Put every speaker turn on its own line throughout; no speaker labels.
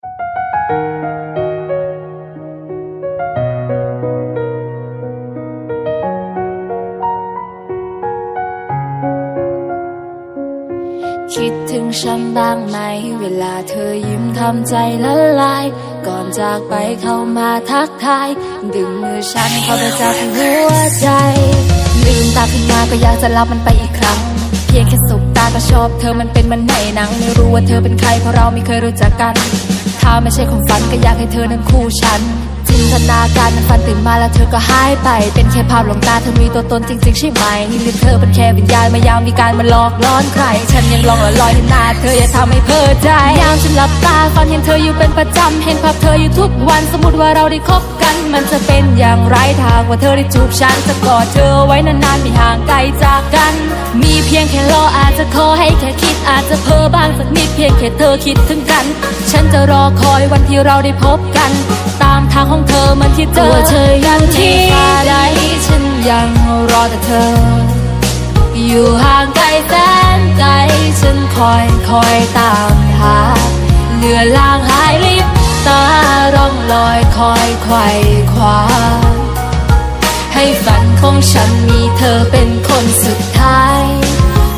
คิดถึงฉันบ้างไหมเวลาเธอยิ้มทำใจละลายก่อนจากไปเข้ามาทักทายดึงมือฉันเข้าไปจับหัวใจลืมตาขึ้นมาก็อยากจะรับมันไปอีกครั้งเพียงแค่สบตาก็ชอบเธอมันเป็นมันในหนังไม่รู้ว่าเธอเป็นใครเพราะเราไม่เคยรู้จักกันถ้าไม่ใช่ความฝันก็อยากให้เธอนั้นคู่ฉันจินตนาการมันฝันตื่นมาแล้วเธอก็หายไปเป็นแค่ภาพลวงตาเธอมีตัวตนจริงๆใช่ไหมหรือเธอเป็นแค่วิญญาณมายามวิการมาหลอกล่อนใครฉันยังลองละลอยเห็นหน้าเธออย่าทำให้เพ้อใจยามฉันหลับตาฝันเห็นเธออยู่เป็นประจำเห็นภาพเธออยู่ทุกวันสมมติว่าเราได้คบกันมันจะเป็นอย่างไรทางว่าเธอได้จูบฉันจะกอดเธอไว้นานๆไม่ห่างไกลจากกันมีเพียงแค่รออาจจะขอให้แค่คิดอาจจะเพ้อบ้างสักนิดเพียงแค่เธอคิดถึงกันฉันจะรอคอยวันที่เราได้พบกันตามทางของเธอมันที่เจอยังที่ใดฉันยังรอแต่เธออยู่ห่างไกลแสนไกลฉันคอยตามหาเลือนลางหายลิบตาร่องลอยคอยไขว่คว้าให้ฝันของฉันมีเธอเป็นคนสุดท้าย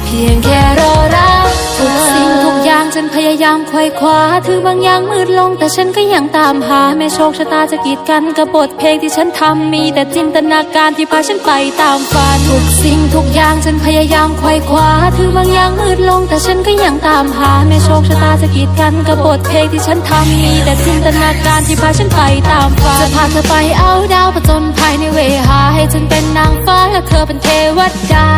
เพียงแค่รอรักทุกสิ่งทุกอย่างฉันพยายามไขว่คว้าถึงบางอย่างมืดลงแต่ฉันก็ยังตามหาแม้โชคชะตาจะกีดกันกับบทเพลงที่ฉันทำมีแต่จินตนาการที่พาฉันไปตามฝันทุกสิ่งทุกอย่างฉันพยายามไขว่คว้าถึงบางอย่างมืดลงแต่ฉันก็ยังตามหาแม้โชคชะตาจะกีดกันกับบทเพลงที่ฉันทำมีแต่จินตนาการที่พาฉันไปตามฝันจะพาเธอไปเอาดาวผจญภัยในเวหาให้ฉันเป็นนางฟ้าและเธอเป็นเทวดา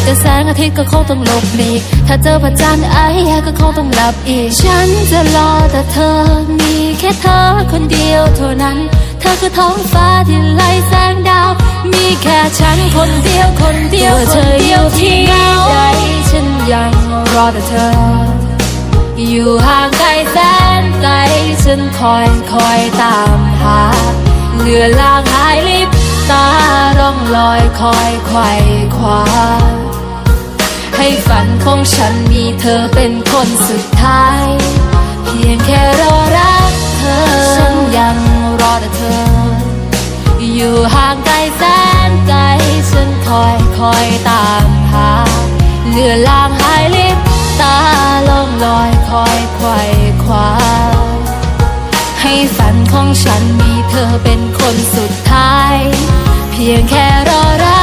แต่แสงอาทิตย์ก็คงต้องหลบหลีกถ้าเจอพระจันทร์ก็คงต้องหลับอีกฉันจะรอแต่เธอมีแค่เธอคนเดียวเท่านั้นเธอคือท้องฟ้าที่ไล่แสงดาวมีแค่ฉันคนเดียวตัวเธออยู่ที่ใดฉันยังรอแต่เธออยู่ห่างไกลแสนไกลฉันคอยตามหาเลือนลางหายลิบตาร่องลอยคอยไขว่คว้าให้ฝันของฉันมีเธอเป็นคนสุดท้ายเพียงแค่รอรักเธอฉันยังรอแต่เธออยู่ห่างไกลแสนไกลฉันคอยตามหาเลือนลางหายลิบตาล่องลอยคอยไขว่คว้าให้ฝันของฉันมีเธอเป็นคนสุดท้ายเพียงแค่รอรัก